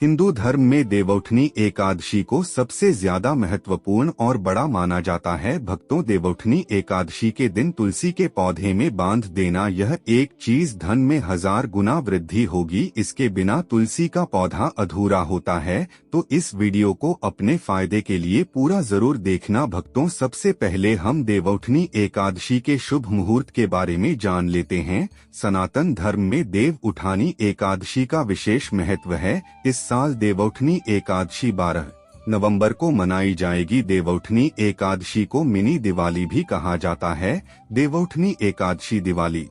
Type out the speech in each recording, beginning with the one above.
हिंदू धर्म में देवउठनी एकादशी को सबसे ज्यादा महत्वपूर्ण और बड़ा माना जाता है। भक्तों, देवउठनी एकादशी के दिन तुलसी के पौधे में बांध देना, यह एक चीज धन में 1000 गुना वृद्धि होगी। इसके बिना तुलसी का पौधा अधूरा होता है। तो इस वीडियो को अपने फायदे के लिए पूरा जरूर देखना। भक्तों, सबसे पहले हम देवउठनी एकादशी के शुभ मुहूर्त के बारे में जान लेते हैं। सनातन धर्म में देव उठानी एकादशी का विशेष महत्व है। इस साल देवउठनी एकादशी 12 नवंबर को मनाई जाएगी। देवउठनी एकादशी को मिनी दिवाली भी कहा जाता है। देवउठनी एकादशी दिवाली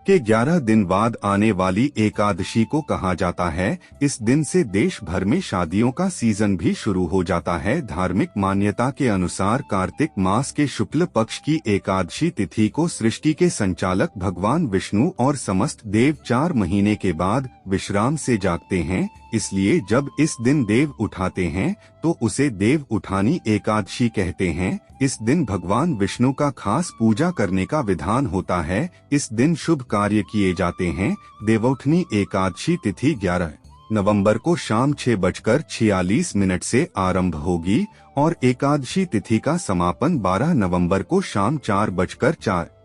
के 11 दिन बाद आने वाली एकादशी को कहा जाता है। इस दिन से देश भर में शादियों का सीजन भी शुरू हो जाता है। धार्मिक मान्यता के अनुसार कार्तिक मास के शुक्ल पक्ष की एकादशी तिथि को सृष्टि के संचालक भगवान विष्णु और समस्त देव 4 महीने के बाद विश्राम से जागते हैं। इसलिए जब इस दिन देव उठाते हैं तो उसे देव उठानी एकादशी कहते हैं। इस दिन भगवान विष्णु का खास पूजा करने का विधान होता है। इस दिन शुभ कार्य किए जाते हैं। देवउठनी एकादशी तिथि 11 नवंबर को शाम 6:46 से आरंभ होगी और एकादशी तिथि का समापन 12 नवंबर को शाम 4:04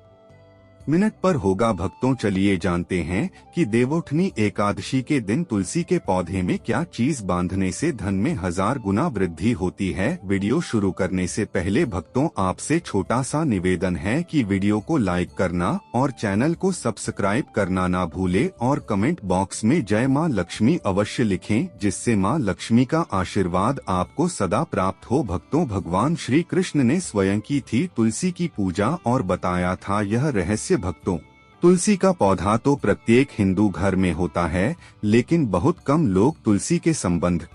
पर होगा। भक्तों, चलिए जानते हैं कि देवउठनी एकादशी के दिन तुलसी के पौधे में क्या चीज बांधने से धन में 1000 गुना वृद्धि होती है। वीडियो शुरू करने से पहले भक्तों, आपसे छोटा सा निवेदन है कि वीडियो को लाइक करना और चैनल को सब्सक्राइब करना ना भूले और कमेंट बॉक्स में जय मां लक्ष्मी अवश्य लिखें, जिससे मां लक्ष्मी का आशीर्वाद आपको सदा प्राप्त हो। भक्तों, भगवान श्री कृष्ण ने स्वयं की थी तुलसी की पूजा और बताया था यह रहस्य। भक्तों, तुलसी का पौधा तो प्रत्येक हिंदू घर में होता है, लेकिन बहुत कम लोग तुलसी के संबंध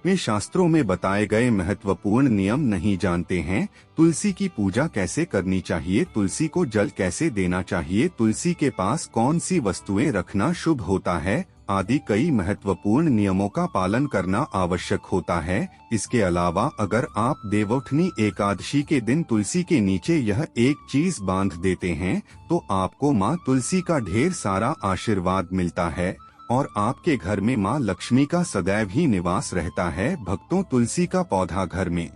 में शास्त्रों में बताए गए महत्वपूर्ण नियम नहीं जानते हैं। तुलसी की पूजा कैसे करनी चाहिए, तुलसी को जल कैसे देना चाहिए, तुलसी के पास कौन सी वस्तुएं रखना शुभ होता है आदि कई महत्वपूर्ण नियमों का पालन करना आवश्यक होता है। इसके अलावा अगर आप देवउठनी एकादशी के दिन तुलसी के नीचे यह एक चीज बांध देते हैं तो आपको मां तुलसी का ढेर सारा आशीर्वाद मिलता है और आपके घर में मां लक्ष्मी का सदैव ही निवास रहता है। भक्तों, तुलसी का पौधा घर में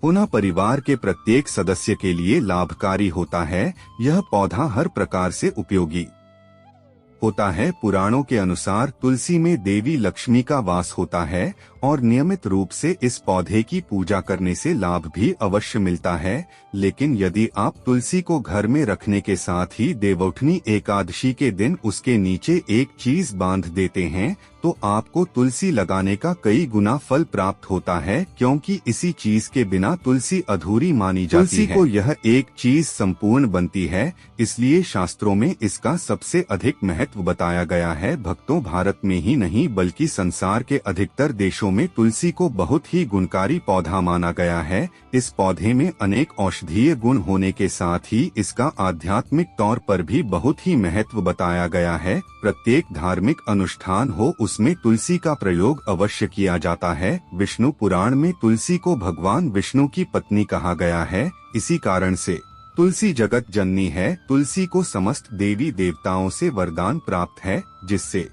होना परिवार के प्रत्येक सदस्य के लिए लाभकारी होता है। यह पौधा हर प्रकार से उपयोगी होता है। पुराणों के अनुसार तुलसी में देवी लक्ष्मी का वास होता है और नियमित रूप से इस पौधे की पूजा करने से लाभ भी अवश्य मिलता है। लेकिन यदि आप तुलसी को घर में रखने के साथ ही देवउठनी एकादशी के दिन उसके नीचे एक चीज बांध देते हैं तो आपको तुलसी लगाने का कई गुना फल प्राप्त होता है, क्योंकि इसी चीज के बिना तुलसी अधूरी मानी जाती है। तुलसी को यह एक चीज संपूर्ण बनती है, इसलिए शास्त्रों में इसका सबसे अधिक महत्व बताया गया है। भक्तों, भारत में ही नहीं बल्कि संसार के अधिकतर देशों में तुलसी को बहुत ही गुणकारी पौधा माना गया है। इस पौधे में अनेक औषधीय गुण होने के साथ ही इसका आध्यात्मिक तौर पर भी बहुत ही महत्व बताया गया है। प्रत्येक धार्मिक अनुष्ठान हो उसमें तुलसी का प्रयोग अवश्य किया जाता है। विष्णु पुराण में तुलसी को भगवान विष्णु की पत्नी कहा गया है। इसी कारण से तुलसी जगत जननी है। तुलसी को समस्त देवी देवताओं से वरदान प्राप्त है, जिससे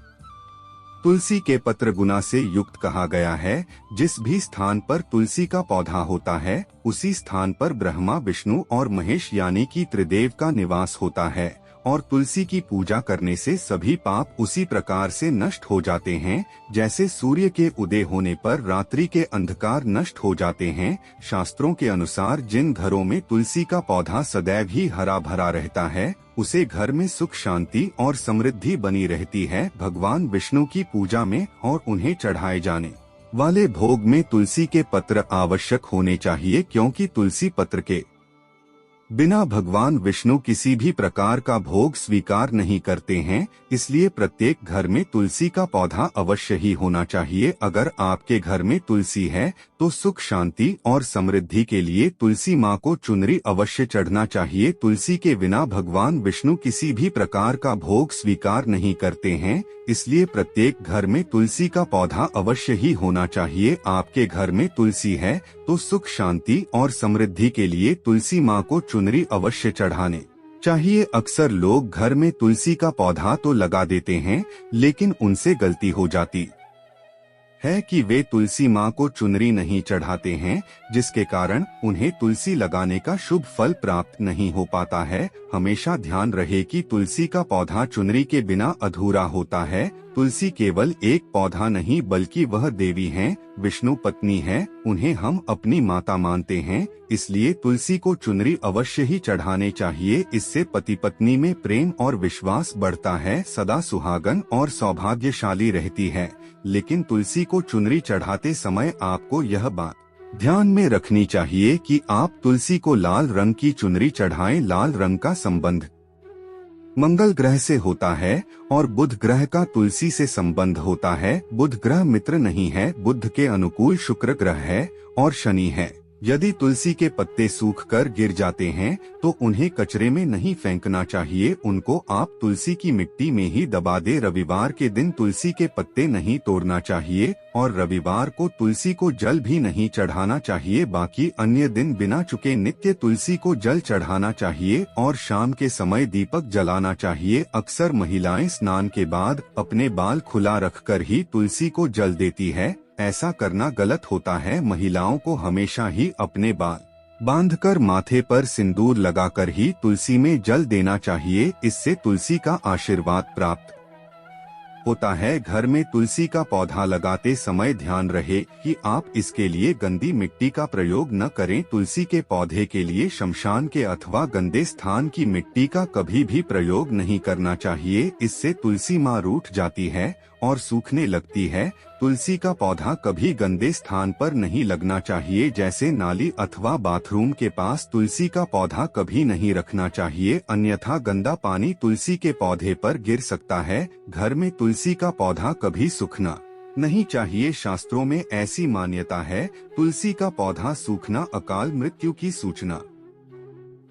तुलसी के पत्र गुना से युक्त कहा गया है। जिस भी स्थान पर तुलसी का पौधा होता है उसी स्थान पर ब्रह्मा, विष्णु और महेश यानी कि त्रिदेव का निवास होता है और तुलसी की पूजा करने से सभी पाप उसी प्रकार से नष्ट हो जाते हैं जैसे सूर्य के उदय होने पर रात्रि के अंधकार नष्ट हो जाते हैं। शास्त्रों के अनुसार जिन घरों में तुलसी का पौधा सदैव ही हरा भरा रहता है उसे घर में सुख, शांति और समृद्धि बनी रहती है। भगवान विष्णु की पूजा में और उन्हें चढ़ाए जाने वाले भोग में तुलसी के पत्र आवश्यक होने चाहिए, क्योंकि तुलसी पत्र के बिना भगवान विष्णु किसी भी प्रकार का भोग स्वीकार नहीं करते हैं। इसलिए प्रत्येक घर में तुलसी का पौधा अवश्य ही होना चाहिए। अगर आपके घर में तुलसी है तो सुख, शांति और समृद्धि के लिए तुलसी माँ को चुनरी अवश्य चढ़ना चाहिए। तुलसी के बिना भगवान विष्णु किसी भी प्रकार का भोग स्वीकार नहीं करते हैं। इसलिए प्रत्येक घर में तुलसी का पौधा अवश्य ही होना चाहिए। आपके घर में तुलसी है तो सुख, शांति और समृद्धि के लिए तुलसी माँ को चुनरी अवश्य चढ़ाने चाहिए। अक्सर लोग घर में तुलसी का पौधा तो लगा देते हैं, लेकिन उनसे गलती हो जाती है कि वे तुलसी माँ को चुनरी नहीं चढ़ाते हैं, जिसके कारण उन्हें तुलसी लगाने का शुभ फल प्राप्त नहीं हो पाता है। हमेशा ध्यान रहे कि तुलसी का पौधा चुनरी के बिना अधूरा होता है। तुलसी केवल एक पौधा नहीं बल्कि वह देवी हैं, विष्णु पत्नी है, उन्हें हम अपनी माता मानते हैं। इसलिए तुलसी को चुनरी अवश्य ही चढ़ाने चाहिए। इससे पति पत्नी में प्रेम और विश्वास बढ़ता है, सदा सुहागन और सौभाग्यशाली रहती है। लेकिन तुलसी को चुनरी चढ़ाते समय आपको यह बात ध्यान में रखनी चाहिए कि आप तुलसी को लाल रंग की चुनरी चढ़ाएं। लाल रंग का संबंध मंगल ग्रह से होता है और बुध ग्रह का तुलसी से संबंध होता है। बुध ग्रह मित्र नहीं है, बुध के अनुकूल शुक्र ग्रह है और शनि है। यदि तुलसी के पत्ते सूख कर गिर जाते हैं तो उन्हें कचरे में नहीं फेंकना चाहिए, उनको आप तुलसी की मिट्टी में ही दबा दे। रविवार के दिन तुलसी के पत्ते नहीं तोड़ना चाहिए और रविवार को तुलसी को जल भी नहीं चढ़ाना चाहिए। बाकी अन्य दिन बिना चुके नित्य तुलसी को जल चढ़ाना चाहिए और शाम के समय दीपक जलाना चाहिए। अक्सर महिलाएं स्नान के बाद अपने बाल खुला रखकर ही तुलसी को जल देती है, ऐसा करना गलत होता है। महिलाओं को हमेशा ही अपने बाल बांधकर माथे पर सिंदूर लगाकर ही तुलसी में जल देना चाहिए, इससे तुलसी का आशीर्वाद प्राप्त होता है। घर में तुलसी का पौधा लगाते समय ध्यान रहे कि आप इसके लिए गंदी मिट्टी का प्रयोग न करें। तुलसी के पौधे के लिए शमशान के अथवा गंदे स्थान की मिट्टी का कभी भी प्रयोग नहीं करना चाहिए, इससे तुलसी माँ रूठ जाती है और सूखने लगती है। तुलसी का पौधा कभी गंदे स्थान पर नहीं लगना चाहिए, जैसे नाली अथवा बाथरूम के पास तुलसी का पौधा कभी नहीं रखना चाहिए, अन्यथा गंदा पानी तुलसी के पौधे पर गिर सकता है। घर में तुलसी का पौधा कभी सूखना नहीं चाहिए, शास्त्रों में ऐसी मान्यता है। तुलसी का पौधा सूखना अकाल मृत्यु की सूचना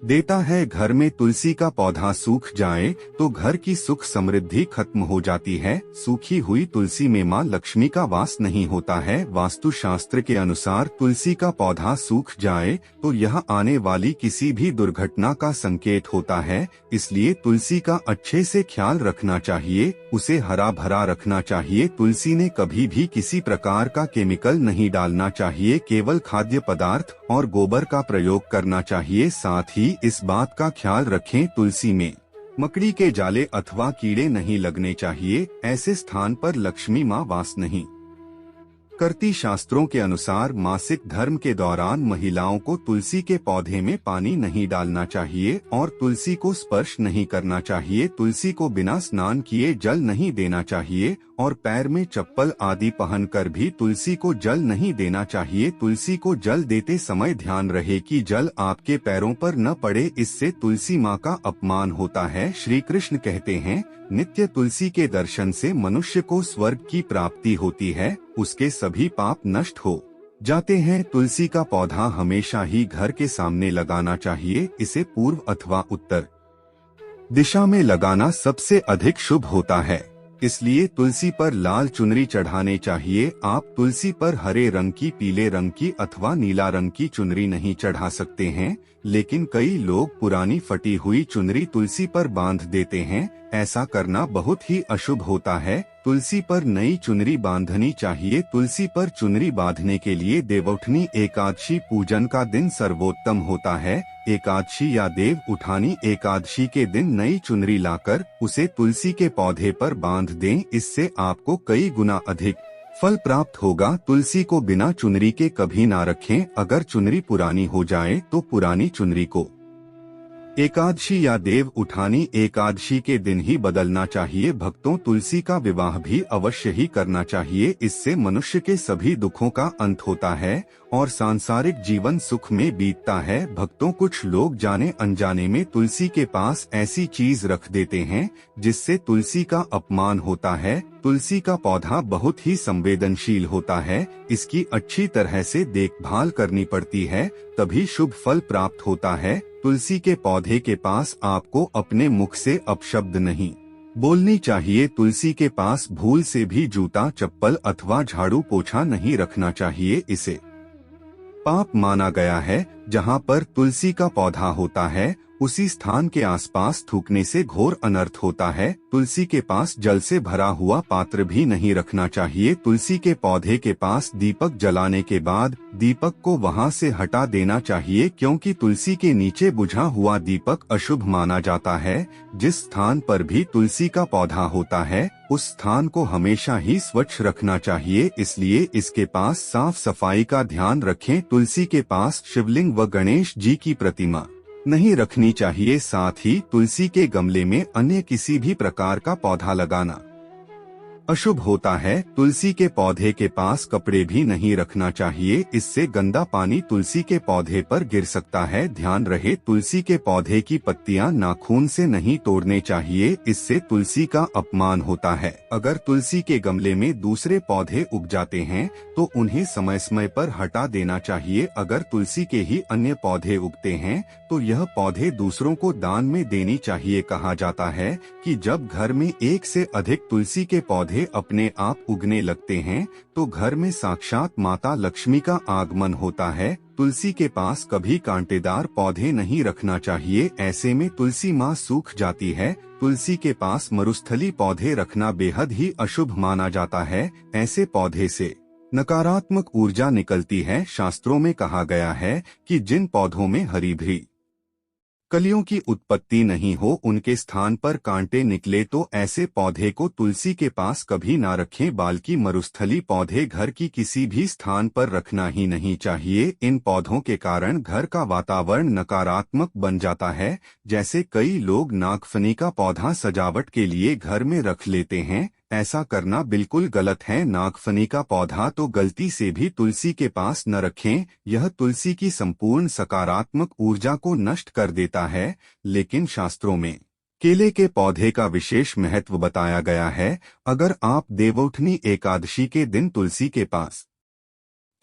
देता है। घर में तुलसी का पौधा सूख जाए तो घर की सुख समृद्धि खत्म हो जाती है। सूखी हुई तुलसी में मां लक्ष्मी का वास नहीं होता है। वास्तु शास्त्र के अनुसार तुलसी का पौधा सूख जाए तो यह आने वाली किसी भी दुर्घटना का संकेत होता है। इसलिए तुलसी का अच्छे से ख्याल रखना चाहिए, उसे हरा भरा रखना चाहिए। तुलसी ने कभी भी किसी प्रकार का केमिकल नहीं डालना चाहिए, केवल खाद्य पदार्थ और गोबर का प्रयोग करना चाहिए। साथ ही इस बात का ख्याल रखें तुलसी में मकड़ी के जाले अथवा कीड़े नहीं लगने चाहिए, ऐसे स्थान पर लक्ष्मी माँ वास नहीं करती। शास्त्रों के अनुसार मासिक धर्म के दौरान महिलाओं को तुलसी के पौधे में पानी नहीं डालना चाहिए और तुलसी को स्पर्श नहीं करना चाहिए। तुलसी को बिना स्नान किए जल नहीं देना चाहिए और पैर में चप्पल आदि पहनकर भी तुलसी को जल नहीं देना चाहिए। तुलसी को जल देते समय ध्यान रहे कि जल आपके पैरों पर न पड़े, इससे तुलसी माँ का अपमान होता है। श्री कृष्ण कहते हैं, नित्य तुलसी के दर्शन से मनुष्य को स्वर्ग की प्राप्ति होती है, उसके सभी पाप नष्ट हो जाते हैं। तुलसी का पौधा हमेशा ही घर के सामने लगाना चाहिए, इसे पूर्व अथवा उत्तर दिशा में लगाना सबसे अधिक शुभ होता है। इसलिए तुलसी पर लाल चुनरी चढ़ाने चाहिए। आप तुलसी पर हरे रंग की, पीले रंग की अथवा नीला रंग की चुनरी नहीं चढ़ा सकते हैं, लेकिन कई लोग पुरानी फटी हुई चुनरी तुलसी पर बांध देते हैं। ऐसा करना बहुत ही अशुभ होता है। तुलसी पर नई चुनरी बांधनी चाहिए। तुलसी पर चुनरी बांधने के लिए देवउठनी एकादशी पूजन का दिन सर्वोत्तम होता है। एकादशी या देव उठानी एकादशी के दिन नई चुनरी लाकर उसे तुलसी के पौधे पर बांध दें, इससे आपको कई गुना अधिक फल प्राप्त होगा। तुलसी को बिना चुनरी के कभी ना रखें। अगर चुनरी पुरानी हो जाए तो पुरानी चुनरी को एकादशी या देव उठानी एकादशी के दिन ही बदलना चाहिए। भक्तों, तुलसी का विवाह भी अवश्य ही करना चाहिए, इससे मनुष्य के सभी दुखों का अंत होता है और सांसारिक जीवन सुख में बीतता है। भक्तों, कुछ लोग जाने अनजाने में तुलसी के पास ऐसी चीज रख देते हैं जिससे तुलसी का अपमान होता है। तुलसी का पौधा बहुत ही संवेदनशील होता है, इसकी अच्छी तरह से देखभाल करनी पड़ती है, तभी शुभ फल प्राप्त होता है। तुलसी के पौधे के पास आपको अपने मुख से अपशब्द नहीं बोलनी चाहिए। तुलसी के पास भूल से भी जूता, चप्पल अथवा झाड़ू पोछा नहीं रखना चाहिए, इसे पाप माना गया है। जहाँ पर तुलसी का पौधा होता है उसी स्थान के आसपास थूकने से घोर अनर्थ होता है। तुलसी के पास जल से भरा हुआ पात्र भी नहीं रखना चाहिए। तुलसी के पौधे के पास दीपक जलाने के बाद दीपक को वहां से हटा देना चाहिए, क्योंकि तुलसी के नीचे बुझा हुआ दीपक अशुभ माना जाता है। जिस स्थान पर भी तुलसी का पौधा होता है उस स्थान को हमेशा ही स्वच्छ रखना चाहिए, इसलिए इसके पास साफ सफाई का ध्यान रखें। तुलसी के पास शिवलिंग व गणेश जी की प्रतिमा नहीं रखनी चाहिए। साथ ही तुलसी के गमले में अन्य किसी भी प्रकार का पौधा लगाना अशुभ होता है। तुलसी के पौधे के पास कपड़े भी नहीं रखना चाहिए, इससे गंदा पानी तुलसी के पौधे पर गिर सकता है। ध्यान रहे, तुलसी के पौधे की पत्तियां नाखून से नहीं तोड़ने चाहिए, इससे तुलसी का अपमान होता है। अगर तुलसी के गमले में दूसरे पौधे उग जाते हैं तो उन्हें समय समय पर हटा देना चाहिए। अगर तुलसी के ही अन्य पौधे उगते हैं तो यह पौधे दूसरों को दान में देनी चाहिए। कहा जाता है कि जब घर में एक से अधिक तुलसी के पौधे अपने आप उगने लगते हैं तो घर में साक्षात माता लक्ष्मी का आगमन होता है। तुलसी के पास कभी कांटेदार पौधे नहीं रखना चाहिए, ऐसे में तुलसी माँ सूख जाती है। तुलसी के पास मरुस्थली पौधे रखना बेहद ही अशुभ माना जाता है। ऐसे पौधे से नकारात्मक ऊर्जा निकलती है। शास्त्रों में कहा गया है कि जिन पौधों में हरी भरी कलियों की उत्पत्ति नहीं हो, उनके स्थान पर कांटे निकले तो ऐसे पौधे को तुलसी के पास कभी ना रखें। बल्कि मरुस्थली पौधे घर की किसी भी स्थान पर रखना ही नहीं चाहिए। इन पौधों के कारण घर का वातावरण नकारात्मक बन जाता है। जैसे कई लोग नागफनी का पौधा सजावट के लिए घर में रख लेते हैं, ऐसा करना बिल्कुल गलत है। नागफनी का पौधा तो गलती से भी तुलसी के पास न रखें, यह तुलसी की संपूर्ण सकारात्मक ऊर्जा को नष्ट कर देता है। लेकिन शास्त्रों में केले के पौधे का विशेष महत्व बताया गया है। अगर आप देवउठनी एकादशी के दिन तुलसी के पास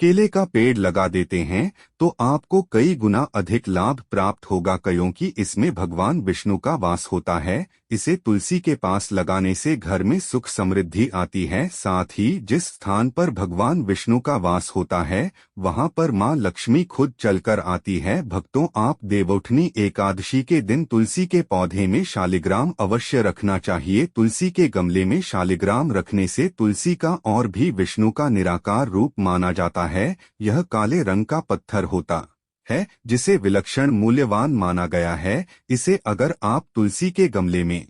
केले का पेड़ लगा देते हैं तो आपको कई गुना अधिक लाभ प्राप्त होगा, क्योंकि इसमें भगवान विष्णु का वास होता है। इसे तुलसी के पास लगाने से घर में सुख समृद्धि आती है। साथ ही जिस स्थान पर भगवान विष्णु का वास होता है वहां पर मां लक्ष्मी खुद चलकर आती है। भक्तों, आप देवउठनी एकादशी के दिन तुलसी के पौधे में शालिग्राम अवश्य रखना चाहिए। तुलसी के गमले में शालिग्राम रखने से तुलसी का और भी विष्णु का निराकार रूप माना जाता है। यह काले रंग का पत्थर होता है जिसे विलक्षण मूल्यवान माना गया है। इसे अगर आप तुलसी के गमले में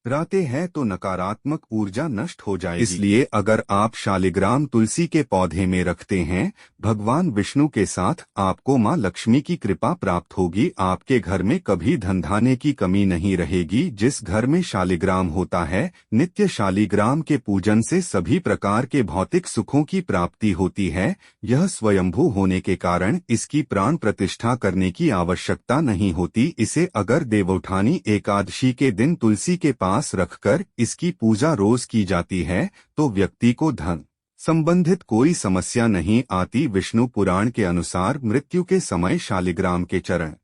राते हैं तो नकारात्मक ऊर्जा नष्ट हो जाएगी। इसलिए अगर आप शालिग्राम तुलसी के पौधे में रखते हैं, भगवान विष्णु के साथ आपको मां लक्ष्मी की कृपा प्राप्त होगी। आपके घर में कभी धनधान्य की कमी नहीं रहेगी। जिस घर में शालिग्राम होता है, नित्य शालिग्राम के पूजन से सभी प्रकार के भौतिक सुखों की प्राप्ति होती है। यह स्वयंभू होने के कारण इसकी प्राण प्रतिष्ठा करने की आवश्यकता नहीं होती। इसे अगर देवउठानी एकादशी के दिन तुलसी के पास रखकर इसकी पूजा रोज की जाती है तो व्यक्ति को धन संबंधित कोई समस्या नहीं आती। विष्णु पुराण के अनुसार मृत्यु के समय शालिग्राम के चरण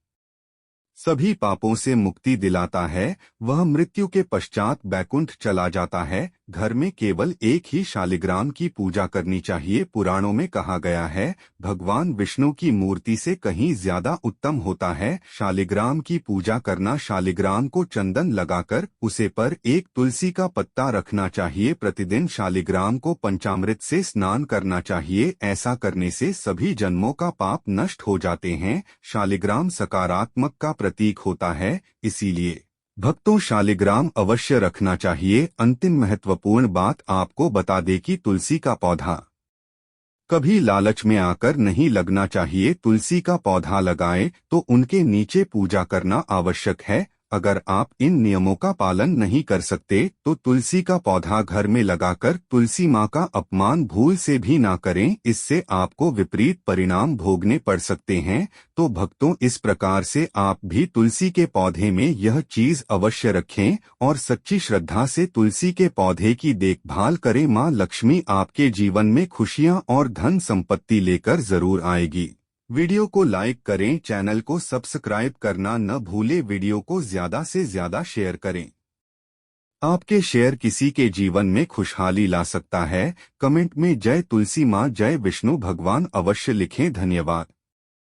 सभी पापों से मुक्ति दिलाता है। वह मृत्यु के पश्चात बैकुंठ चला जाता है। घर में केवल एक ही शालिग्राम की पूजा करनी चाहिए। पुराणों में कहा गया है, भगवान विष्णु की मूर्ति से कहीं ज्यादा उत्तम होता है शालिग्राम की पूजा करना। शालिग्राम को चंदन लगाकर उसे पर एक तुलसी का पत्ता रखना चाहिए। प्रतिदिन शालिग्राम को पंचामृत से स्नान करना चाहिए। ऐसा करने से सभी जन्मों का पाप नष्ट हो जाते हैं। शालिग्राम सकारात्मक का प्रतीक होता है, इसीलिए भक्तों शालिग्राम अवश्य रखना चाहिए। अंतिम महत्वपूर्ण बात आपको बता दें कि तुलसी का पौधा कभी लालच में आकर नहीं लगना चाहिए। तुलसी का पौधा लगाएं तो उनके नीचे पूजा करना आवश्यक है। अगर आप इन नियमों का पालन नहीं कर सकते तो तुलसी का पौधा घर में लगाकर तुलसी माँ का अपमान भूल से भी ना करें, इससे आपको विपरीत परिणाम भोगने पड़ सकते हैं। तो भक्तों, इस प्रकार से आप भी तुलसी के पौधे में यह चीज अवश्य रखें और सच्ची श्रद्धा से तुलसी के पौधे की देखभाल करें। माँ लक्ष्मी आपके जीवन में खुशियाँ और धन संपत्ति लेकर जरूर आएगी। वीडियो को लाइक करें, चैनल को सब्सक्राइब करना न भूलें, वीडियो को ज्यादा से ज्यादा शेयर करें। आपके शेयर किसी के जीवन में खुशहाली ला सकता है। कमेंट में जय तुलसी माँ, जय विष्णु भगवान अवश्य लिखें। धन्यवाद।